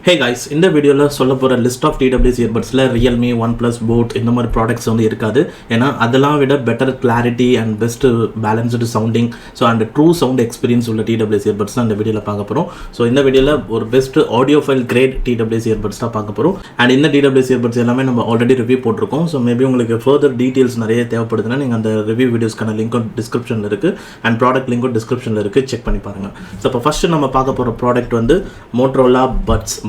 Hey guys, இந்த வீடியோல சொல்ல போற லிஸ்ட் ஆஃப் TWS earbudsல Realme, OnePlus, Boat இந்த மாதிரி ப்ராடக்ட்ஸ் வந்து இருக்காது. ஏன்னா அதெல்லாம் விட better clarity and best balanced sounding and true sound experience உள்ள TWS earbuds தான் இந்த வீடியோல பார்க்க போறோம். இந்த வீடியோல ஒரு best audio file great TWS earbuds தான் பார்க்க போறோம். அண்ட் இந்த TWS earbuds எல்லாமே நம்ம ஆல்ரெடி ரிவ்யூ போட்டிருக்கோம். மேபி உங்களுக்கு ஃபர்தர் டீடைல்ஸ் நிறைய தேவைப்படுதுன்னா நீங்க அந்த ரிவ்யூ வீடியோஸ்க்கான லிங்க்கும் டிஸ்கிரிப்ஷன்ல இருக்கு அண்ட் ப்ராடக்ட் லிங்க்கும் டிஸ்கிரிப்ஷன்ல இருக்கு, செக் பண்ணி பாருங்க. இப்போ ஃபர்ஸ்ட் நம்ம பார்க்க போற ப்ராடக்ட் வந்து Motorola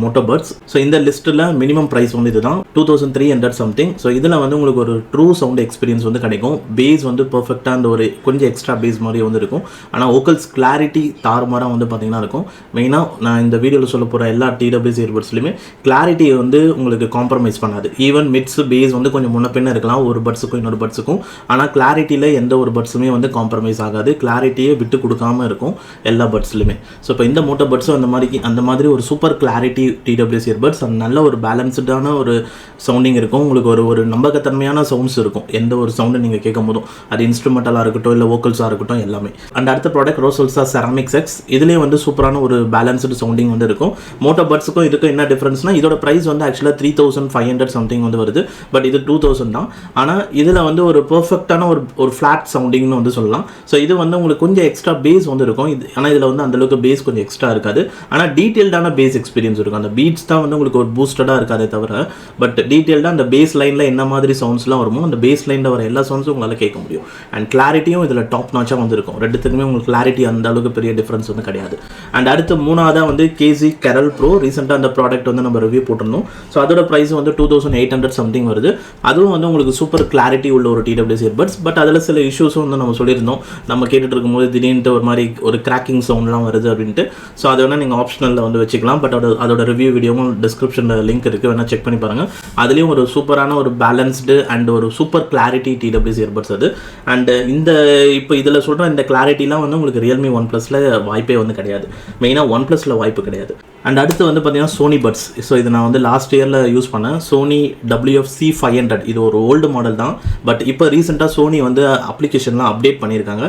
Moto Buds. இந்த லிஸ்ட்டில் மினிமம் ப்ரைஸ் வந்து இதுதான் 2300 சம்திங். இதில் வந்து உங்களுக்கு ஒரு ட்ரூ சவுண்ட் எக்ஸ்பீரியன்ஸ் வந்து கிடைக்கும். பேஸ் வந்து பர்ஃபெக்டாக அந்த ஒரு கொஞ்சம் எக்ஸ்ட்ரா பேஸ் மாதிரி வந்து இருக்கும். ஆனால் வோக்கல்ஸ் கிளாரிட்டி தாறுமாறாக வந்து பார்த்தீங்கன்னா இருக்கும். மெயினாக நான் இந்த வீடியோவில் சொல்ல போகிற எல்லா TWS earbudsலையுமே கிளாரிட்டி வந்து உங்களுக்கு காம்ப்ரமைஸ் பண்ணாது. ஈவன் மிட்ஸ் பேஸ் வந்து கொஞ்சம் முன்ன பின்ன இருக்கலாம் ஒரு பட்ஸுக்கும் இன்னொரு பட்ஸுக்கும். ஆனால் கிளாரிட்டியில் எந்த ஒரு பட்ஸுமே வந்து காம்ப்ரமைஸ் ஆகாது. கிளாரிட்டியே விட்டு கொடுக்காம இருக்கும் எல்லா பட்ஸ்லையுமே. இப்போ இந்த மோட்டோ பட்ஸும் அந்த மாதிரி ஒரு super clarity TWS earbuds and நல்ல ஒரு பேலன்ஸ்டான ஒரு சவுண்டிங் இருக்கும். உங்களுக்கு ஒரு நம்பகத்தன்மையான சவுண்ட்ஸ் இருக்கும். எந்த ஒரு சவுண்டு நீங்கள் கேட்கும் போதும் அது இன்ஸ்ட்ருமெண்டலாக இருக்கட்டும் இல்லை வோக்கல்ஸாக இருக்கட்டும் எல்லாமே. அண்ட் அடுத்த ப்ராடக்ட் ரோசோல்சா செராமிக் எக்ஸ். இதுலேயே வந்து சூப்பரான ஒரு பேலன்ஸ்டு சவுண்டிங் வந்து இருக்கும். மோட்டோ பட்ஸுக்கும் இதுக்கும் என்ன டிஃப்ரென்ஸ்னா இதோட ப்ரைஸ் வந்து ஆக்சுவலாக 3500 சம்திங் வந்து வருது. பட் இது 2000 தான். ஆனால் இதில் வந்து ஒரு பர்ஃபெக்டான ஒரு ஃப்ளாட் சவுண்டிங்னு வந்து சொல்லலாம். இது வந்து உங்களுக்கு கொஞ்சம் எக்ஸ்ட்ரா பேஸ் வந்து இருக்கும். ஆனால் இதில் வந்து அந்தளவுக்கு பேஸ் கொஞ்சம் எக்ஸ்ட்ரா இருக்காது. ஆனால் டீட்டெயில்டான பேஸ் எக்ஸ்பீரியன்ஸ் இருக்கும். அந்த பீட்ஸ் தான் வந்து உங்களுக்கு ஒரு பூஸ்டடாக இருக்காதே தவிர பட் டீட்டெயில்டாக அந்த பேஸ் லைனில் என்ன மாதிரி சவுண்ட்ஸ்லாம் வருமோ அந்த பேஸ் லைனில் வர எல்லா சவுண்ட்ஸும் உங்களால் கேட்க முடியும். அண்ட் கிளாரிட்டியும் இதில் டாப் நாச்சாக வந்து இருக்கும். ரெண்டுத்துக்குமே உங்களுக்கு கிளாரிட்டி அந்த அளவுக்கு பெரிய டிஃப்ரென்ஸ் வந்து கிடையாது. அண்ட் அடுத்து மூணாவதாக வந்து KZ Keral Pro. ரீசெண்டாக அந்த ப்ராடக்ட் வந்து நம்ம ரிவ்யூ போட்டிருந்தோம். அதோட ப்ரைஸ் வந்து 2800 சம்திங் வருது. அதுவும் வந்து உங்களுக்கு சூப்பர் கிளாரிட்டி உள்ள ஒரு TWS earbuds. பட் அதில் சில இஷ்யூஸும் வந்து நம்ம சொல்லியிருந்தோம். நம்ம கேட்டுட்டு இருக்கும்போது திடீர்னு ஒரு மாதிரி ஒரு கிராக்கிங் சவுண்ட்லாம் வருது அப்படின்ட்டு. அதை வேணால் நீங்கள் ஆப்ஷனலில் வந்து வச்சுக்கலாம். பட் அதோட ரிவ்யூ வீடியோவும் டிஸ்கிரிப்ஷனில் லிங்க் இருக்குது, வேணால் செக் பண்ணி பாருங்கள். அதுலேயும் ஒரு சூப்பரான ஒரு பேலன்ஸ்டு அண்ட் ஒரு சூப்பர் கிளாரிட்டி TWS earbuds அது. அண்ட் இப்போ இதில் சொல்கிற இந்த கிளாரிட்டிலாம் வந்து உங்களுக்கு Realme, OnePlusல வாய்ப்பே வந்து கிடையாது. மெயினாக OnePlusல வாய்ப்பு கிடையாது. அண்ட் அடுத்து வந்து பார்த்தீங்கன்னா Sony Buds. இது நான் வந்து லாஸ்ட் இயரில் யூஸ் பண்ணேன். Sony WF-C500. இது ஒரு ஓல்டு மாடல் தான். பட் இப்போ ரீசெண்டாக Sony வந்து அப்ளிகேஷன்லாம் அப்டேட் பண்ணியிருக்காங்க.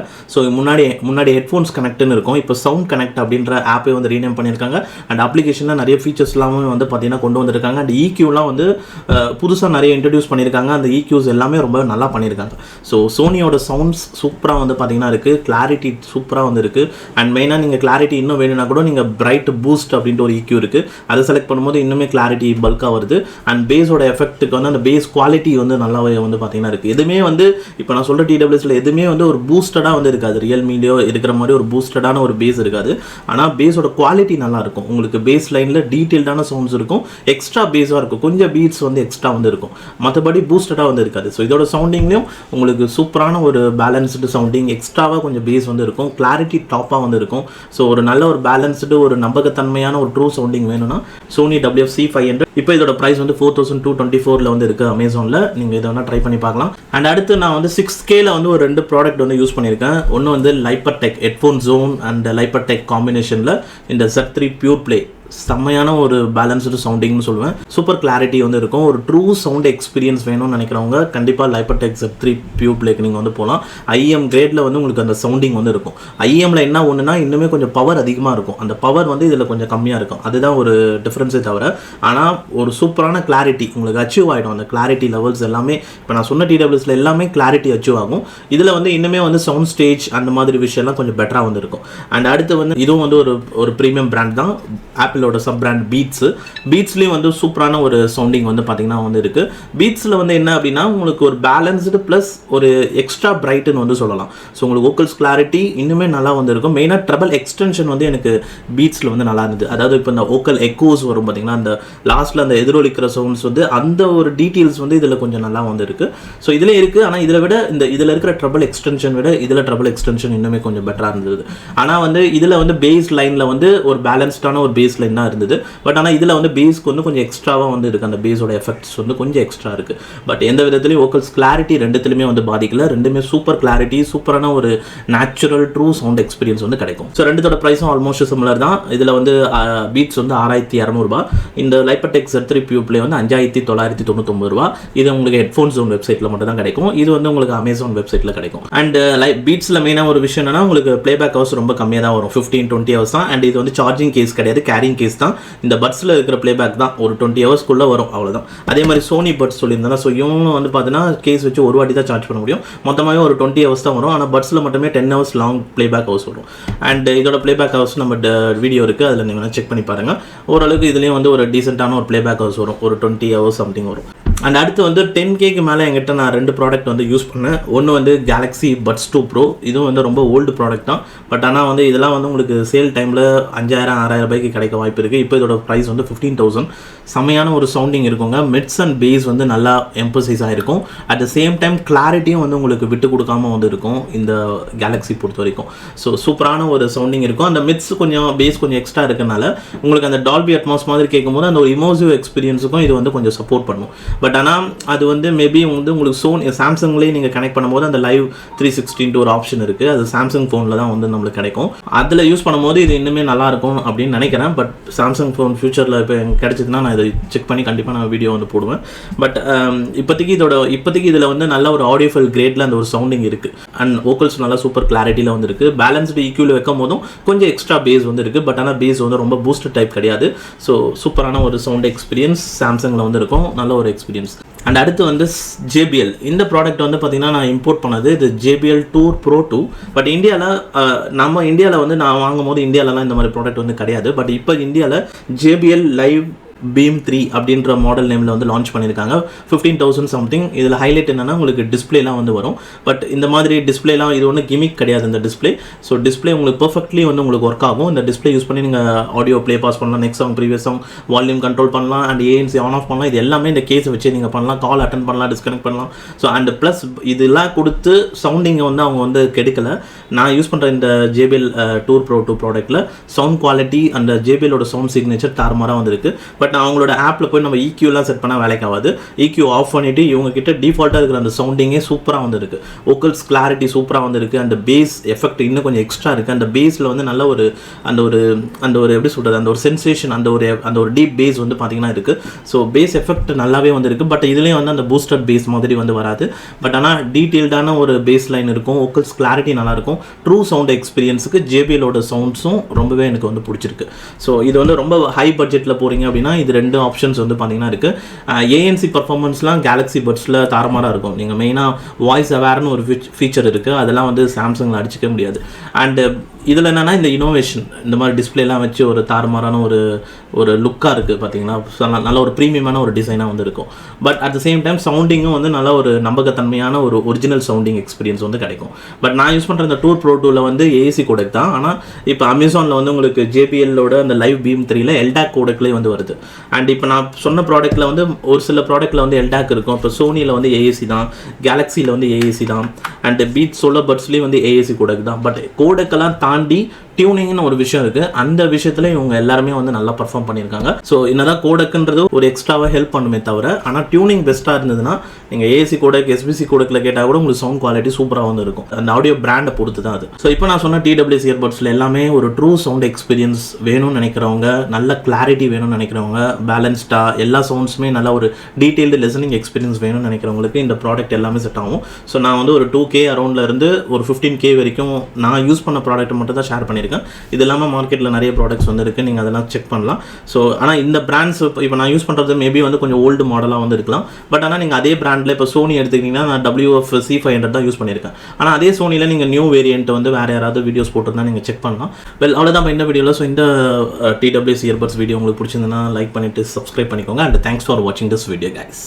முன்னாடி ஹெட்ஃபோன்ஸ் கனெக்ட்னு இருக்கும். இப்போ சவுண்ட் கனெக்ட் அப்படின்ற ஆப்பை வந்து ரீநேம் பண்ணியிருக்காங்க. அண்ட் அப்ளிகேஷனில் நிறைய ஃபீச்சர்ஸ்லாமே வந்து பார்த்தீங்கன்னா கொண்டு வந்திருக்காங்க. அண்ட் EQலாம் வந்து புதுசாக நிறைய இன்ட்ரடியூஸ் பண்ணியிருக்காங்க. அந்த EQs எல்லாமே ரொம்ப நல்லா பண்ணியிருக்காங்க. சோனியோட சவுண்ட்ஸ் சூப்பராக வந்து பார்த்தீங்கன்னா இருக்குது. கிளாரிட்டி சூப்பராக வந்து இருக்குது. அண்ட் மெயினாக நீங்கள் கிளாரிட்டி இன்னும் வேணும்னா கூட நீங்கள் பிரைட் பூஸ்ட் அப்படின்ற ஒரு EQ இருக்குது. அதை செலக்ட் பண்ணும்போது இன்னுமே கிளாரிட்டி பல்காக வருது. அண்ட் பேஸோட எஃபெக்ட்டுக்கு வந்து அந்த பேஸ் குவாலிட்டி வந்து நல்லாவே வந்து பார்த்தீங்கன்னா இருக்குது. எதுவுமே வந்து இப்போ நான் சொல்கிற TWSல எதுவுமே வந்து ஒரு பூஸ்டடாக வந்து இருக்காது. ரியல்மிலையோ இருக்கிற மாதிரி ஒரு பூஸ்டடான ஒரு பேஸ் இருக்காது. ஆனால் பேஸோட குவாலிட்டி நல்லா இருக்கும். உங்களுக்கு பேஸ் லைனில் டீட்டெயில்டான சவுண்ட்ஸ் இருக்கும். எக்ஸ்ட்ரா பேஸாக இருக்கும். கொஞ்சம் பீட்ஸ் வந்து எக்ஸ்ட்ரா வந்து இருக்கும். மற்றபடி பூஸ்டடாக வந்து இருக்காது. இதோட சவுண்டிங்லேயும் உங்களுக்கு சூப்பரான ஒரு பேலன்ஸ்டு சவுண்டிங், எக்ஸ்ட்ராவாக கொஞ்சம் பேஸ் வந்து இருக்கும். கிளாரிட்டி டாப்பாக வந்து இருக்கும். ஒரு நல்ல ஒரு பேலன்ஸ்டு ஒரு நம்பகத்தன்மையான ஒரு ட்ரூ சவுண்டிங் வேணும்னா Sony WF-C500. இப்போ இதோட ப்ரைஸ் வந்து 4224 வந்து இருக்குது அமேசானில். நீங்கள் இதை வேணால் ட்ரை பண்ணி பார்க்கலாம். அண்ட் அடுத்து நான் வந்து 6Kல வந்து ஒரு 2 ப்ராடக்ட் வந்து யூஸ் பண்ணியிருக்கேன். ஒன்று வந்து லைப்பர்டெக் ஹெட்ஃபோன் ஜோன் அண்ட் லைப்பர்டெக் காம்பினேஷனில் இந்த Z3 Pure Play. செம்மையான ஒரு பேலன்ஸ்டு சவுண்டிங்னு சொல்லுவேன். சூப்பர் கிளாரிட்டி வந்து இருக்கும். ஒரு ட்ரூ சவுண்ட் எக்ஸ்பீரியன்ஸ் வேணும்னு நினைக்கிறவங்க கண்டிப்பாக லைப்பர்டெக் Z3 Pure Playக்கு நீங்கள் வந்து போகலாம். IEM கிரேடில் வந்து உங்களுக்கு அந்த சவுண்டிங் வந்து இருக்கும். IEMல என்ன ஒன்றுனா இன்னுமே கொஞ்சம் பவர் அதிகமாக இருக்கும். அந்த பவர் வந்து இதில் கொஞ்சம் கம்மியாக இருக்கும். அதுதான் ஒரு டிஃப்ரென்ஸே தவிர. ஆனால் ஒரு சூப்பரான கிளாரிட்டி உங்களுக்கு அச்சீவ் ஆகிடும். அந்த கிளாரிட்டி லெவல்ஸ் எல்லாமே இப்போ நான் சொன்ன TWSல எல்லாமே கிளாரிட்டி அச்சீவ் ஆகும். இதில் வந்து இன்னுமே வந்து சவுண்ட் ஸ்டேஜ் அந்த மாதிரி விஷயம்லாம் கொஞ்சம் பெட்டராக வந்து இருக்கும். அண்ட் அடுத்து வந்து இதுவும் வந்து ஒரு ப்ரீமியம் பிராண்ட் தான். ஆப்பிளோட சப் பிராண்ட் பீட்ஸ்லேயும் வந்து சூப்பரான ஒரு சவுண்டிங் வந்து பார்த்தீங்கன்னா வந்து இருக்குது. பீட்ஸில் வந்து என்ன அப்படின்னா உங்களுக்கு ஒரு பேலன்ஸ்டு ப்ளஸ் ஒரு எக்ஸ்ட்ரா பிரைட்டுன்னு வந்து சொல்லலாம். உங்களுக்கு வோக்கல்ஸ் கிளாரிட்டி இன்னுமே நல்லா வந்து இருக்கும். மெயினாக ட்ரபிள் எக்ஸ்டென்ஷன் வந்து எனக்கு பீட்ஸில் வந்து நல்லா இருந்தது. அதாவது இப்போ இந்த வோக்கல் எக்கோஸ் வரும் பார்த்தீங்கன்னா அந்த லாஸ்ட்டில் அந்த எதிரொலிக்கிற சவுண்ட்ஸ் வந்து அந்த ஒரு டீட்டெயில்ஸ் வந்து இதில் கொஞ்சம் நல்லா வந்து இருக்குது. இதில் இருக்குது. ஆனால் இதில் விட இதில் இருக்கிற ட்ரபிள் எக்ஸ்டென்ஷன் விட இதில் ட்ரபிள் எக்ஸ்டென்ஷன் இன்னுமே கொஞ்சம் பெட்டராக இருந்தது. ஆனால் வந்து இதில் வந்து பேஸ் லைனில் வந்து ஒரு பேலன்ஸ்டான ஒரு பேஸ் லைன் தான் இருந்தது. பட் ஆனால் இதில் வந்து பேஸ்க்கு வந்து கொஞ்சம் எக்ஸ்ட்ராவாக வந்து இருக்குது. அந்த பேஸோட எஃபெக்ட்ஸ் வந்து கொஞ்சம் எக்ஸ்ட்ரா இருக்குது. பட் எந்த விதத்துலையும் வோக்கல்ஸ் கிளாரிட்டி ரெண்டுத்துலையுமே வந்து பாதிக்கல. ரெண்டுமே சூப்பர் கிளாரிட்டி, சூப்பரான ஒரு நேச்சுரல் ட்ரூ சவுண்ட் எக்ஸ்பீரியன்ஸ் வந்து கிடைக்கும். ரெண்டுத்தோட ப்ரைஸும் ஆல்மோஸ்ட் சிமிலர் தான். இதில் வந்து பீட்ஸ் வந்து 6200 ரூபா. இந்த லைப்பர்டெக் Z3 Pure Play வந்து 5999 ரூபா. இது உங்களுக்கு ஹெட்ஃபோன் ஜோன் வெப்சைட்டில் மட்டும் தான் கிடைக்கும். இது வந்து உங்களுக்கு அமேசான் வெப்சைட்டில் கிடைக்கும். அண்ட் பீட்ஸில் மெயினாக ஒரு விஷயம் என்னன்னா உங்களுக்கு பிளேபேக் ஹவர்ஸ் ரொம்ப கம்மியாக தான் வரும். 15-20 ஹவர்ஸ் தான். அண்ட் இது வந்து சார்ஜிங் கேஸ் கிடையாது, கேரிங் கேஸ் தான். இந்த பட்ஸில் இருக்கிற ப்ளேபேக் தான் ஒரு 20 ஹவர்ஸ்க்குள்ளே வரும், அவ்வளோதான். அதே மாதிரி சோனி பட்ஸ் சொல்லியிருந்தேன். ஸோ இவங்களும் வந்து பார்த்தீங்கன்னா கேஸ் வச்சு ஒரு வாட்டி தான் சார்ஜ் பண்ண முடியும். மொத்தமாகவே ஒரு 20 ஹவர்ஸ் தான் வரும். ஆனால் பட்ஸில் மட்டுமே 10 ஹவர்ஸ் லாங் ப்ளேபேக் ஹவர்ஸ் வரும். அண்ட் இதோட ப்ளேபேக் ஹவர்ஸ் நம்ம வீடியோ இருக்குது, அதில் நீங்கள் செக் பண்ணி பாருங்கள். ஓரளவுக்கு இதுலேயும் வந்து ஒரு டீசெண்டான ஒரு ப்ளேபேக் ஹவர்ஸ் வரும், ஒரு 20 ஹவர்ஸ் சம்திங் வரும். அண்ட் அடுத்து வந்து 10Kக்கு மேலே என்கிட்ட நான் 2 ப்ராடக்ட் வந்து யூஸ் பண்ணேன். ஒன்று வந்து கேலக்ஸி பட்ஸ் 2 ப்ரோ. இதுவும் வந்து ரொம்ப ஓல்டு ப்ராடக்ட் தான். பட் ஆனால் வந்து இதெல்லாம் வந்து உங்களுக்கு சேல் டைமில் 5000-6000 ரூபாய்க்கு கிடைக்க வாய்ப்பு இருக்குது. இப்போ இதோட ப்ரைஸ் வந்து 15,000. செம்மையான ஒரு சவுண்டிங் இருக்குங்க. மிட்ஸ் அண்ட் பேஸ் வந்து நல்லா எம்பசைஸ் ஆகிருக்கும். அட் த சேம் டைம் கிளாரிட்டியும் வந்து உங்களுக்கு விட்டு கொடுக்காம வந்து இருக்கும் இந்த கேலக்ஸி பொறுத்த வரைக்கும். ஸோ சூப்பரான ஒரு சவுண்டிங் இருக்கும். அந்த மிட்ஸ் கொஞ்சம் பேஸ் கொஞ்சம் எக்ஸ்ட்ரா இருக்கனால உங்களுக்கு அந்த டால்பி அட்மாஸ் மாதிரி கேட்கும்போது அந்த ஒரு இமோசிவ் எக்ஸ்பீரியன்ஸுக்கும் இது வந்து கொஞ்சம் சப்போர்ட் பண்ணும். பட் ஆனால் அது வந்து மேபி வந்து உங்களுக்கு சாம்சங்லேயே நீங்கள் கனெக்ட் பண்ணும்போது அந்த லைவ் 360 ஒரு ஆப்ஷன் இருக்குது. அது சாம்சங் ஃபோனில் தான் வந்து நம்மளுக்கு கிடைக்கும். அதில் யூஸ் பண்ணும்போது இது இன்னுமே நல்லாயிருக்கும் அப்படின்னு நினைக்கிறேன். பட் சாம்சங் ஃபோன் ஃபியூச்சரில் இப்போ கிடைச்சதுன்னா நான் இதை செக் பண்ணி கண்டிப்பாக நான் வீடியோ வந்து போடுவேன். பட் இப்போதைக்கு இதில் வந்து நல்ல ஒரு ஆடியோ ஃபைல் கிரேடில் அந்த ஒரு சவுண்டிங் இருக்குது. அண்ட் வோக்கல்ஸ் நல்லா சூப்பர் கிளாரிட்டியில் வந்து இருக்குது. பேலன்ஸ்டு EQவில் வைக்கும் போதும் கொஞ்சம் எக்ஸ்ட்ரா பேஸ் வந்து இருக்குது. பட் ஆனால் பேஸ் வந்து ரொம்ப பூஸ்டர் டைப் கிடையாது. ஸோ சூப்பரான ஒரு சவுண்ட் எக்ஸ்பீரியன்ஸ் சாம்சங்கில் வந்து இருக்கும். நல்ல ஒரு எக்ஸ்பீரியன்ஸ். அண்ட் அடுத்து வந்து JBL. இந்த ப்ராடக்ட் வந்து பார்த்தீங்கன்னா நான் இம்போர்ட் பண்ணது இது JBL Tour Pro 2. பட் இந்தியாவில் வந்து நான் வாங்கும் போது இந்தியாவிலலாம் இந்த மாதிரி ப்ராடக்ட் வந்து கிடையாது. பட் இப்போ இந்தியாவில் JBL Live Beam 3 அப்படின்ற மாடல் நேமில் வந்து லான்ச் பண்ணியிருக்காங்க. 15,000 சம்திங். இதில் ஹைலைட் என்னென்னா உங்களுக்கு டிஸ்பிளேலாம் வந்து வரும். பட் இந்த மாதிரி டிஸ்பிளேலாம் இது ஒன்றும் கிமிக் கிடையாது இந்த டிஸ்பிளே. ஸோ டிஸ்பிளே உங்களுக்கு பர்ஃபெக்ட்லி வந்து உங்களுக்கு ஒர்க் ஆகும். இந்த டிஸ்பிளே யூஸ் பண்ணி நீங்கள் ஆடியோ ப்ளே பாஸ் பண்ணலாம், next song previous song volume control பண்ணலாம், அண்ட் ANC ஆன் ஆஃப் பண்ணலாம். இது எல்லாமே இந்த கேஸை வச்சு நீங்கள் பண்ணலாம். கால் அட்டன் பண்ணலாம், டிஸ்கனெக்ட் பண்ணலாம். ஸோ அண்ட் ப்ளஸ் இதெல்லாம் கொடுத்து சவுண்டிங்கை வந்து அவங்க வந்து கெடுக்கலை. நான் யூஸ் பண்ணுற இந்த JBL Tour Pro 2 ப்ராடக்ட்டில் சவுண்ட் குவாலிட்டி அந்த JBLோட சவுண்ட் சிக்னேச்சர் தாறுமாறாக வந்துருக்கு. பட் நான் அவங்களோட ஆப்பில் போய் நம்ம EQலாம் செட் பண்ணால் வேலைக்கு ஆகாது. EQ ஆஃப் பண்ணிவிட்டு இவங்க கிட்ட டிஃபால்ட்டாக இருக்கிற அந்த சவுண்டிங்கே சூப்பராக வந்துருக்கு. வோக்கல்ஸ் கிளாரிட்டி சூப்பராக வந்துருக்கு. அந்த பேஸ் எஃபெக்ட் இன்னும் கொஞ்சம் எக்ஸ்ட்ரா இருக்குது. அந்த பேஸில் வந்து நல்ல ஒரு அந்த ஒரு எப்படி சொல்கிறது, அந்த ஒரு சென்சேஷன், அந்த ஒரு டீப் பேஸ் வந்து பார்த்திங்கன்னா இருக்குது. ஸோ பேஸ் எஃபெக்ட் நல்லாவே வந்துருக்கு. பட் இதுலேயும் வந்து அந்த பூஸ்டர் பேஸ் மாதிரி வந்து வராது. பட் ஆனால் டீட்டெயில்டான ஒரு பேஸ் லைன் இருக்கும். வோக்கல்ஸ் கிளாரிட்டி நல்லாயிருக்கும். ட்ரூ சவுண்ட் எக்ஸ்பீரியன்ஸுக்கு JBLோட சவுண்ட்ஸும் ரொம்பவே எனக்கு வந்து பிடிச்சிருக்கு. ஸோ இது வந்து ரொம்ப ஹை பட்ஜெட்டில் போகிறீங்க அப்படின்னா இது 2 ஆப்ஷன்ஸ் வந்து பார்த்தீங்கன்னா இருக்குது. ANC பர்ஃபார்மன்ஸ்லாம் கேலக்ஸி பட்ஸில் தாறுமாறாக இருக்கும். நீங்கள் மெயினாக வாய்ஸ் அவேர்னு ஒரு ஃபீச்சர் இருக்குது. அதெல்லாம் வந்து சாம்சங்கில் அடிச்சிக்க முடியாது. அண்டு இதில் என்னென்னா இந்த இனோவேஷன், இந்த மாதிரி டிஸ்பிளேலாம் வச்சு ஒரு தாறுமாறான ஒரு லுக்காக இருக்குது பார்த்தீங்கன்னா. நல்ல ஒரு ப்ரீமியமான ஒரு டிசைனாக வந்து இருக்கும். But at the same time சவுண்டிங்கும் வந்து நல்ல ஒரு நம்பகத்தன்மையான ஒரு ஒரிஜினல் சவுண்டிங் எக்ஸ்பீரியன்ஸ் வந்து கிடைக்கும். பட் நான் யூஸ் பண்ணுற இந்த Tour Pro 2ல வந்து AAC கோடெக் தான். ஆனால் இப்போ அமேசானில் வந்து உங்களுக்கு JBLோட அந்த Live Beam 3ல LDAC கோடெக்லேயே வந்து வருது. அண்ட் இப்போ நான் சொன்ன ப்ராடக்ட்டில் வந்து ஒரு சில ப்ராடக்ட்டில் வந்து LDAC இருக்கும். இப்போ சோனியில் வந்து AAC தான், கேலக்ஸியில் வந்து AAC தான், அண்ட் பீட் சோலோ பட்ஸ்லேயும் வந்து AAC கோடெக் தான். பட் கோடெக்கெல்லாம் தாண்டி டியூனிங்னு ஒரு விஷயம் இருக்குது. அந்த விஷயத்தில் இவங்க எல்லாருமே வந்து நல்லா பர்ஃபார்ம் பண்ணியிருக்காங்க. ஸோ என்னதான் கோடெக்குன்றது ஒரு எக்ஸ்ட்ராவாக ஹெல்ப் பண்ணுமே தவிர, ஆனால் டியூனிங் பெஸ்ட்டாக இருந்ததுன்னா நீங்கள் AAC கோடெக் SBC கோடெக்கில் கேட்டால் கூட உங்களுக்கு சவுண்ட் குவாலிட்டி சூப்பராக வந்து இருக்கும். அந்த ஆடியோ பிராண்டை பொறுத்து தான் அது. ஸோ இப்போ நான் சொன்ன TWS இயர்பட்ஸில் எல்லாமே ஒரு ட்ரூ சவுண்ட் எக்ஸ்பீரியன்ஸ் வேணும்னு நினைக்கிறவங்க, நல்ல கிளாரிட்டி வேணும்னு நினைக்கிறவங்க, பேலன்ஸ்டாக எல்லா சவுண்ட்ஸுமே நல்ல ஒரு டீட்டெயில்டு லிசனிங் எக்ஸ்பீரியன்ஸ் வேணும்னு நினைக்கிறவங்களுக்கு இந்த ப்ராடக்ட் எல்லாமே செட் ஆகும். ஸோ நான் வந்து ஒரு 2K அரௌண்டில் இருந்து ஒரு 15K வரைக்கும் நான் யூஸ் பண்ண ப்ராடக்ட் மட்டும் தான் ஷேர் பண்ணியிருக்கேன். இது இல்லாமல் மார்க்கெட்டில் நிறைய ப்ராடக்ட்ஸ் வந்து இருக்குது. நீங்கள் அதெல்லாம் செக் பண்ணலாம். ஸோ ஆனால் இந்த பிராண்ட்ஸ் இப்போ நான் யூஸ் பண்ணுறது மேபி வந்து கொஞ்சம் ஓல்டு மாடலாக வந்து இருக்கலாம். பட் ஆனால் நீங்கள் அதே பிராண்டில் இப்போ சோனி எடுத்துக்கிட்டிங்கன்னா நான் WF C500 தான் யூஸ் பண்ணியிருக்கேன். ஆனால் அதே சோனியில் நீங்கள் நியூ வேரியன்ட் வந்து வேறு யாராவது வீடியோஸ் போட்டிருந்தா நீங்கள் செக் பண்ணலாம். வெல் அவ்வளோதான் இந்த வீடியோவில். ஸோ இந்த TWS இயர்பட்ஸ் வீடியோ உங்களுக்கு பிடிச்சிருந்ததுன்னா லைக் பண்ணிவிட்டு சப்ஸ்கிரைப் பண்ணிக்கோங்க. அண்ட் தேங்க்ஸ் ஃபார் வாட்சிங் திஸ் வீடியோ கைஸ்.